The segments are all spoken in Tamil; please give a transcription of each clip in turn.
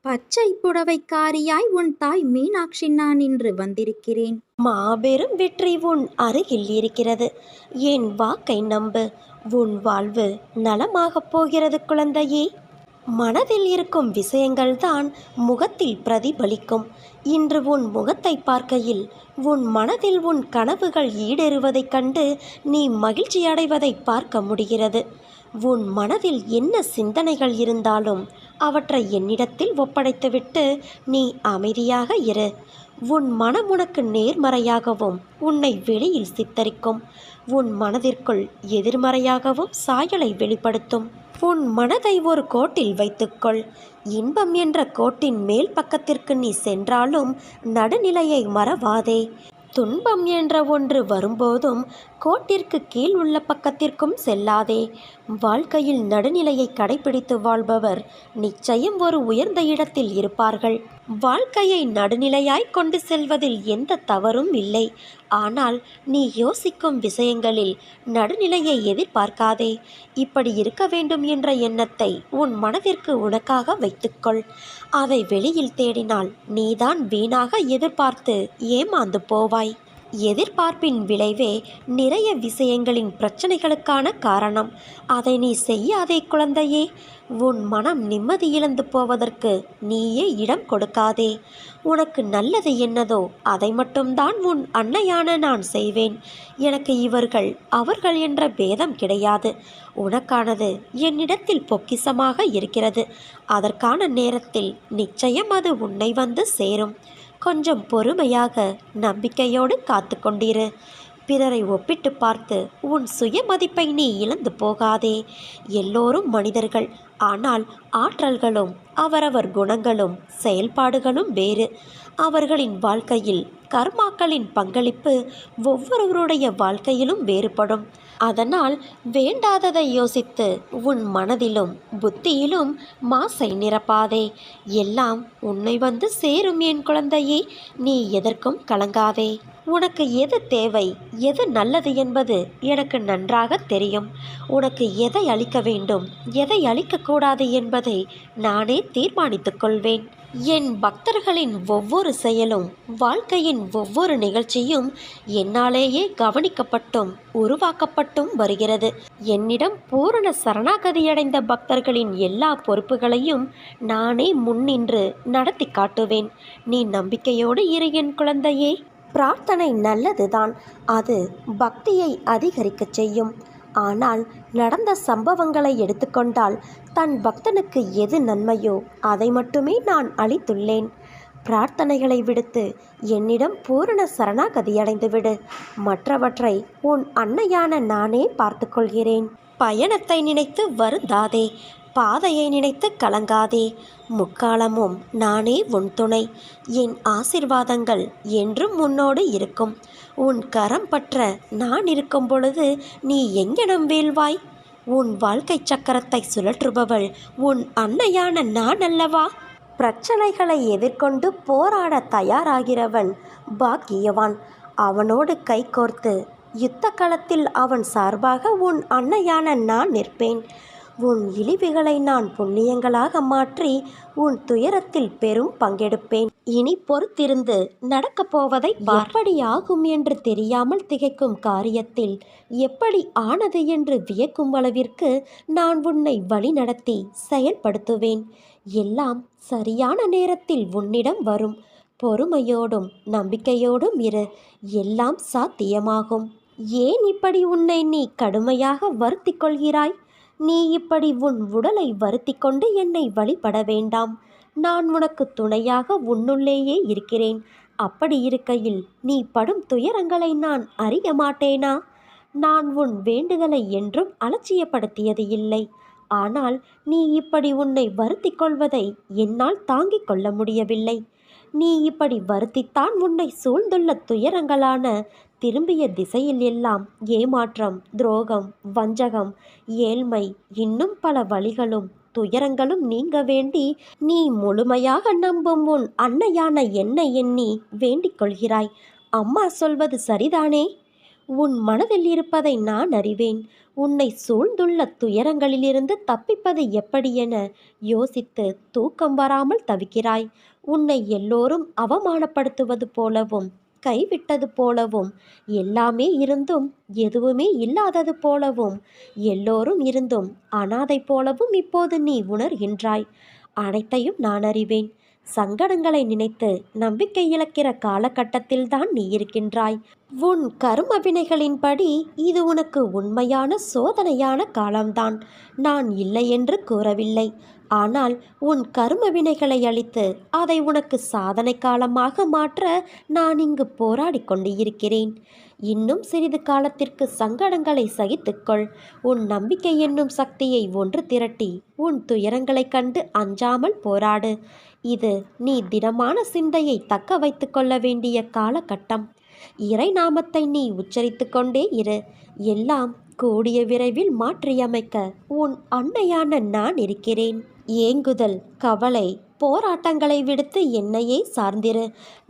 பச்சை புடவைக்காரியாய் உன் தாய் மீனாட்சி நான் இன்று வந்திருக்கிறேன். மாபெரும் வெற்றி உன் அருகில் இருக்கிறது. என் வாக்கை நம்பு. உன் வாழ்வு நலமாகப் போகிறது குழந்தையே. மனதில் இருக்கும் விஷயங்கள்தான் முகத்தில் பிரதிபலிக்கும். இன்று உன் முகத்தை பார்க்கையில் உன் மனதில் உன் கனவுகள் ஈடேறுவதைக் கண்டு நீ மகிழ்ச்சி அடைவதை பார்க்க முடிகிறது. உன் மனதில் என்ன சிந்தனைகள் இருந்தாலும் அவற்றை என்னிடத்தில் ஒப்படைத்துவிட்டு நீ அமைதியாக இரு. உன் மனம் உனக்கு நேர்மறையாகவும் உன்னை வெளியில் சித்தரிக்கும். உன் மனதிற்குள் எதிர்மறையாகவும் சாயலை வெளிப்படுத்தும். உன் மனதை ஒரு கோட்டில் வைத்துக்கொள். இன்பம் என்ற கோட்டின் மேல் பக்கத்திற்கு நீ சென்றாலும் நடுநிலையை மறவாதே. துன்பம் என்ற ஒன்று வரும்போதும் கோட்டிற்கு கீழ் உள்ள பக்கத்திற்கும் செல்லாதே. வாழ்க்கையில் நடுநிலையை கடைபிடித்து வாழ்பவர் நிச்சயம் ஒரு உயர்ந்த இடத்தில் இருப்பார்கள். வாழ்க்கையை நடுநிலையாய் கொண்டு செல்வதில் எந்த தவறும் இல்லை. ஆனால் நீ யோசிக்கும் விஷயங்களில் நடுநிலையை எதிர்பார்க்காதே. இப்படி இருக்க வேண்டும் என்ற எண்ணத்தை உன் மனதிற்கு உனக்காக வைத்துக்கொள். அதை வெளியில் தேடினால் நீதான் வீணாக எதிர்பார்த்து ஏமாந்து போவாய். எதிர்பார்ப்பின் விளைவே நிறைய விஷயங்களின் பிரச்சனைகளுக்கான காரணம். அதை நீ செய்யாதே குழந்தையே. உன் மனம் நிம்மதி இழந்து போவதற்கு நீயே இடம் கொடுக்காதே. உனக்கு நல்லது என்னதோ அதை மட்டும்தான் உன் அன்னையான நான் செய்வேன். எனக்கு இவர்கள் அவர்கள் என்ற பேதம் கிடையாது. உனக்கானது என்னிடத்தில் பொக்கிசமாக இருக்கிறது. அதற்கான நேரத்தில் நிச்சயம் அது உன்னை வந்து சேரும். கொஞ்சம் பொறுமையாக நம்பிக்கையோடு காத்து கொண்டிரு. பிறரை ஒப்பிட்டு பார்த்து உன் சுய மதிப்பை நீ இழந்து போகாதே. எல்லோரும் மனிதர்கள். ஆனால் ஆற்றல்களும் அவரவர் குணங்களும் செயல்பாடுகளும் வேறு. அவர்களின் வாழ்க்கையில் கர்மாக்களின் பங்களிப்பு ஒவ்வொருவருடைய வாழ்க்கையிலும் வேறுபடும். அதனால் வேண்டாததை யோசித்து உன் மனதிலும் புத்தியிலும் மாசை நிரப்பாதே. எல்லாம் உன்னை வந்து சேரும் என் குழந்தையே. நீ எதற்கும் கலங்காதே. உனக்கு எது தேவை, எது நல்லது என்பது எனக்கு நன்றாக தெரியும். உனக்கு எதை அளிக்க வேண்டும், எதை அளிக்கக்கூடாது என்பதை நானே தீர்மானித்துக் கொள்வேன். என் பக்தர்களின் ஒவ்வொரு செயலும் வாழ்க்கையின் ஒவ்வொரு நிகழ்ச்சியும் என்னாலேயே கவனிக்கப்பட்டும் உருவாக்கப்பட்டும் வருகிறது. என்னிடம் பூரண சரணாகதியடைந்த பக்தர்களின் எல்லா பொறுப்புகளையும் நானே முன்னின்று நடத்தி காட்டுவேன். நீ நம்பிக்கையோடு இரு என் குழந்தையே. பிரார்த்தனை நல்லதுதான். அது பக்தியை அதிகரிக்கச் செய்யும். ஆனால் நடந்த சம்பவங்களை எடுத்துக்கொண்டால் தன் பக்தனுக்கு எது நன்மையோ அதை மட்டுமே நான் அளித்துள்ளேன். பிரார்த்தனைகளை விடுத்து என்னிடம் பூரண சரணாகதியடைந்துவிடு. மற்றவற்றை உன் அன்னையான நானே பார்த்து கொள்கிறேன். பயணத்தை நினைத்து வருந்தாதே. பாதையை நினைத்து கலங்காதே. முக்காலமும் நானே உன் துணை. என் ஆசிர்வாதங்கள் என்றும் உன்னோடு இருக்கும். உன் கரம் பற்ற நான் இருக்கும் பொழுது நீ எங்கனம் வீழ்வாய்? உன் வாழ்க்கை சக்கரத்தை சுழற்றுபவள் உன் அன்னையான நான் அல்லவா? பிரச்சனைகளை எதிர்கொண்டு போராட தயாராகிறவன் பாக்கியவான். அவனோடு கைகோர்த்து யுத்த களத்தில் அவன் சார்பாக உன் அன்னையான நான் நிற்பேன். உன் இழிவுகளை நான் புண்ணியங்களாக மாற்றி உன் துயரத்தில் பெரும் பங்கெடுப்பேன். இனி பொறுத்திருந்து நடக்கப் போவதை எப்படி ஆகும் என்று தெரியாமல் திகைக்கும் காரியத்தில் எப்படி ஆனது என்று வியக்கும் அளவிற்கு நான் உன்னை வழிநடத்தி செயல்படுத்துவேன். எல்லாம் சரியான நேரத்தில் உன்னிடம் வரும். பொறுமையோடும் நம்பிக்கையோடும் இரு. எல்லாம் சாத்தியமாகும். ஏன் இப்படி உன்னை நீ கடுமையாக வருத்தி கொள்கிறாய்? நீ இப்படி உன் உடலை வருத்தி கொண்டு என்னை வழிபட வேண்டாம். நான் உனக்கு துணையாக உன்னுள்ளேயே இருக்கிறேன். அப்படி இருக்கையில் நீ படும் துயரங்களை நான் அறிய மாட்டேனா? நான் உன் வேண்டுதலை என்றும் அலட்சியப்படுத்தியது இல்லை. ஆனால் நீ இப்படி உன்னை வருத்தி கொள்வதை என்னால் தாங்கிக் கொள்ள முடியவில்லை. நீ இப்படி வருத்தித்தான் உன்னை சூழ்ந்துள்ள துயரங்களான திரும்பிய திசையில் எல்லாம் ஏமாற்றம், துரோகம், வஞ்சகம், ஏழ்மை, இன்னும் பல வழிகளும் துயரங்களும் நீங்க வேண்டி நீ முழுமையாக நம்பும் உன் அன்னையான என்னை எண்ணி வேண்டிக் கொள்கிறாய். அம்மா சொல்வது சரிதானே? உன் மனதில் இருப்பதை நான் அறிவேன். உன்னை சூழ்ந்துள்ள துயரங்களிலிருந்து தப்பிப்பது எப்படி என யோசித்து தூக்கம் வராமல் தவிக்கிறாய். உன்னை எல்லோரும் அவமானப்படுத்துவது போலவும் கைவிட்டது போலவும் எல்லாமே இருந்தும் எதுவுமே இல்லாதது போலவும் எல்லோரும் இருந்தும் அனாதை போலவும் இப்போது நீ உணர்கின்றாய். அனைத்தையும் நான் அறிவேன். சங்கடங்களை நினைத்து நம்பிக்கை இழக்கிற காலகட்டத்தில்தான் நீ இருக்கின்றாய். உன் கர்ம வினைகளின்படி இது உனக்கு உண்மையான சோதனையான காலம்தான். நான் இல்லை என்று கூறவில்லை. ஆனால் உன் கர்ம வினைகளை அழித்து அதை உனக்கு சாதனை காலமாக மாற்ற நான் இங்கு போராடி கொண்டு இருக்கிறேன். இன்னும் சிறிது காலத்திற்கு சங்கடங்களை சகித்துக்கொள். உன் நம்பிக்கை என்னும் சக்தியை ஒன்று திரட்டி உன் துயரங்களைக் கண்டு அஞ்சாமல் போராடு. இது நீ திடமான சிந்தையை தக்க வைத்து கொள்ள வேண்டிய காலகட்டம். இறை நாமத்தை நீ உச்சரித்து கொண்டே இரு. எல்லாம் கூடிய விரைவில் மாற்றியமைக்க உன் அன்னையான நான் இருக்கிறேன். ஏங்குதல், கவலை, போராட்டங்களை விடுத்து என்னையே சார்ந்திரு.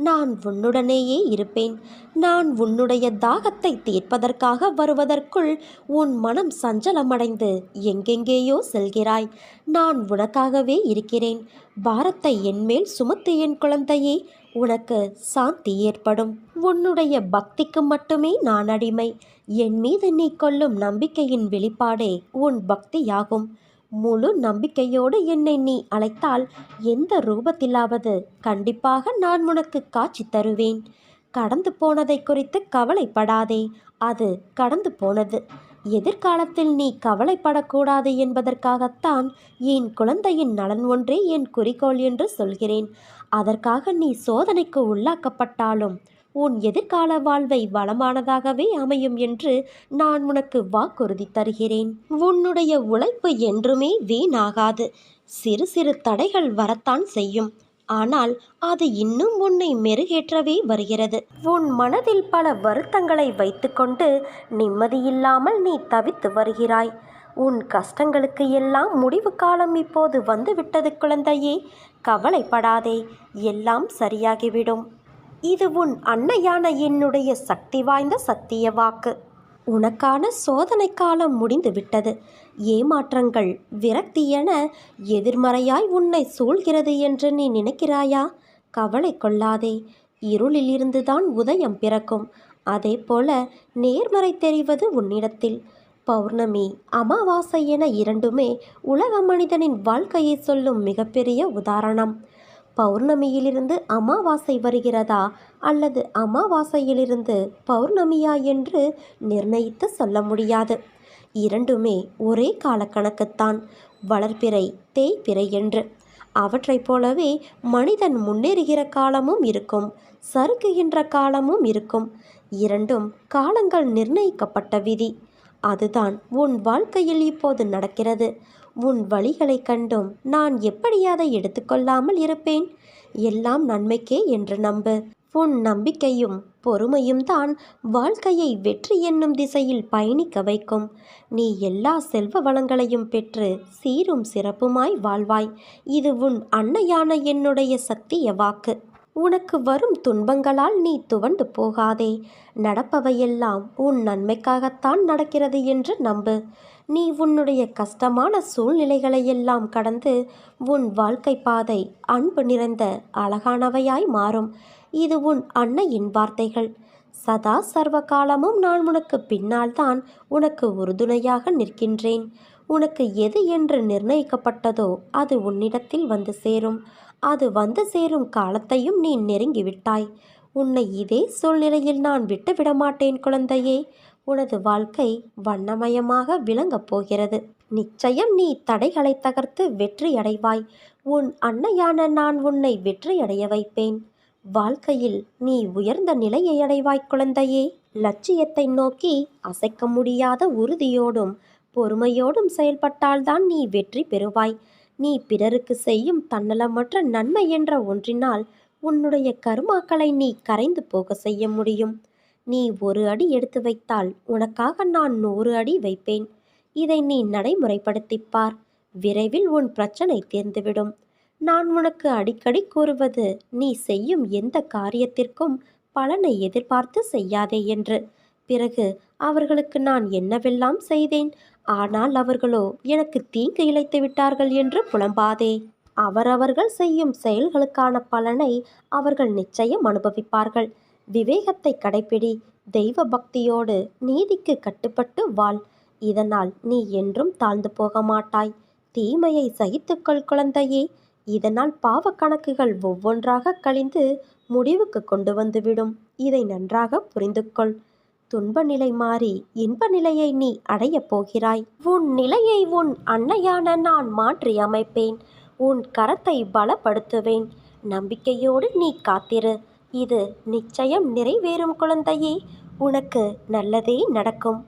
நான் உன்னுடனேயே இருப்பேன். நான் உன்னுடைய தாகத்தை தீர்ப்பதற்காக வருவதற்குள் உன் மனம் சஞ்சலமடைந்து எங்கெங்கேயோ செல்கிறாய். நான் உனக்காகவே இருக்கிறேன். பாரத்தை என்மேல் சுமத்து என் குழந்தையே. உனக்கு சாந்தி ஏற்படும். உன்னுடைய பக்திக்கு மட்டுமே நான் அடிமை. என் மீது நீ கொள்ளும் நம்பிக்கையின் வெளிப்பாடே உன் பக்தியாகும். முழு நம்பிக்கையோடு என்னை நீ அழைத்தால் எந்த ரூபத்திலாவது கண்டிப்பாக நான் உனக்கு காட்சி தருவேன். கடந்து போனதை குறித்து கவலைப்படாதே. அது கடந்து போனது. எதிர்காலத்தில் நீ கவலைப்படக்கூடாது என்பதற்காகத்தான் என் குழந்தையின் நலன் ஒன்றே என் குறிக்கோள் என்று சொல்கிறேன். அதற்காக நீ சோதனைக்கு உள்ளாக்கப்பட்டாலும் உன் எதிர்கால வாழ்வை வளமானதாகவே அமையும் என்று நான் உனக்கு வாக்குறுதி தருகிறேன். உன்னுடைய உழைப்பு என்றுமே வீணாகாது. சிறு சிறு தடைகள் வரத்தான் செய்யும். ஆனால் அது இன்னும் உன்னை மெருகேற்றவே வருகிறது. உன் மனதில் பல வருத்தங்களை வைத்துக்கொண்டு நிம்மதியில்லாமல் நீ தவித்து வருகிறாய். உன் கஷ்டங்களுக்கு எல்லாம் முடிவு காலம் இப்போது வந்துவிட்டது குழந்தையே. கவலைப்படாதே, எல்லாம் சரியாகிவிடும். இது உன் அன்னையான என்னுடைய சக்தி வாய்ந்த சத்திய வாக்கு. உனக்கான சோதனை காலம் முடிந்துவிட்டது. ஏமாற்றங்கள், விரக்தி என எதிர்மறையாய் உன்னை சூழ்கிறது என்று நீ நினைக்கிறாயா? கவலை கொள்ளாதே. இருளில் இருந்துதான் உதயம் பிறக்கும். அதே போல நேர்மறை தெரிவது உன்னிடத்தில். பௌர்ணமி, அமாவாசை என இரண்டுமே உலக மனிதனின் வாழ்க்கையை சொல்லும் மிகப்பெரிய உதாரணம். பௌர்ணமியிலிருந்து அமாவாசை வருகிறதா அல்லது அமாவாசையிலிருந்து பௌர்ணமியா என்று நிர்ணயித்து சொல்ல முடியாது. இரண்டுமே ஒரே காலக்கணக்குத்தான். வளர்பிறை, தேய்பிறை என்று. அவற்றைப் போலவே மனிதன் முன்னேறுகிற காலமும் இருக்கும், சறுக்குகின்ற காலமும் இருக்கும். இரண்டும் காலங்கள் நிர்ணயிக்கப்பட்ட விதி. அதுதான் உன் வாழ்க்கையில் இப்போது நடக்கிறது. உன் வழிகளை கண்டும் நான் எப்படி அதை எடுத்துக்கொள்ளாமல் இருப்பேன்? எல்லாம் நன்மைக்கே என்று நம்பு. உன் நம்பிக்கையும் பொறுமையும் தான் வாழ்க்கையை வெற்றி என்னும் திசையில் பயணிக்க வைக்கும். நீ எல்லா செல்வ வளங்களையும் பெற்று சீரும் சிறப்புமாய் வாழ்வாய். இது உன் அன்னையான என்னுடைய சத்திய வாக்கு. உனக்கு வரும் துன்பங்களால் நீ துவண்டு போகாதே. நடப்பவையெல்லாம் உன் நன்மைக்காகத்தான் நடக்கிறது என்று நம்பு. நீ உன்னுடைய கஷ்டமான சூழ்நிலைகளையெல்லாம் கடந்து உன் வாழ்க்கை பாதை அன்பு நிறைந்த அழகானவையாய் மாறும். இது உன் அன்னையின் வார்த்தைகள். சதா சர்வ காலமும் நான் உனக்கு பின்னால்தான் உனக்கு உறுதுணையாக நிற்கின்றேன். உனக்கு எது என்று நிர்ணயிக்கப்பட்டதோ அது உன்னிடத்தில் வந்து சேரும். அது வந்து சேரும் காலத்தையும் நீ நெருங்கிவிட்டாய். உன்னை இதே சூழ்நிலையில் நான் விட்டுவிட மாட்டேன் குழந்தையே. உனது வாழ்க்கை வண்ணமயமாக விளங்கப் போகிறது. நிச்சயம் நீ தடைகளை தகர்த்து வெற்றி அடைவாய். உன் அன்னையான நான் உன்னை வெற்றியடைய வைப்பேன். வாழ்க்கையில் நீ உயர்ந்த நிலையை அடைவாய் குழந்தையே. லட்சியத்தை நோக்கி அசைக்க முடியாத உறுதியோடும் பொறுமையோடும் செயல்பட்டால்தான் நீ வெற்றி பெறுவாய். நீ பிறருக்கு செய்யும் தன்னலமற்ற நன்மை என்ற ஒன்றினால் உன்னுடைய கர்மாக்களை நீ கரைந்து போக செய்ய முடியும். நீ ஒரு அடி எடுத்து வைத்தால் உனக்காக நான் 100 அடி வைப்பேன். இதை நீ நடைமுறைப்படுத்திப்பார். விரைவில் உன் பிரச்சனை தீர்ந்துவிடும். நான் உனக்கு அடிக்கடி கூறுவது, நீ செய்யும் எந்த காரியத்திற்கும் பலனை எதிர்பார்த்து செய்யாதே என்று. பிறகு அவர்களுக்கு நான் என்னவெல்லாம் செய்தேன், ஆனால் அவர்களோ எனக்கு தீங்கு இழைத்து விட்டார்கள் என்று புலம்பாதே. அவரவர்கள் செய்யும் செயல்களுக்கான பலனை அவர்கள் நிச்சயம் அனுபவிப்பார்கள். விவேகத்தை கடைப்பிடி, தெய்வ பக்தியோடு நீதிக்கு கட்டுப்பட்டு வாழ். இதனால் நீ என்றும் தாழ்ந்து போக மாட்டாய். தீமையை சகித்துக்கொள் குழந்தையே. இதனால் பாவ கணக்குகள் ஒவ்வொன்றாக கழிந்து முடிவுக்கு கொண்டு வந்துவிடும். இதை நன்றாக புரிந்து கொள். துன்ப நிலை மாறி இன்ப நிலையை நீ அடையப் போகிறாய். உன் நிலையை உன் அன்னையான நான் மாற்றி அமைப்பேன். உன் கரத்தை பலப்படுத்துவேன். நம்பிக்கையோடு நீ காத்திரு. இது நிச்சயம் நிறைவேறும் குழந்தையே. உனக்கு நல்லதே நடக்கும்.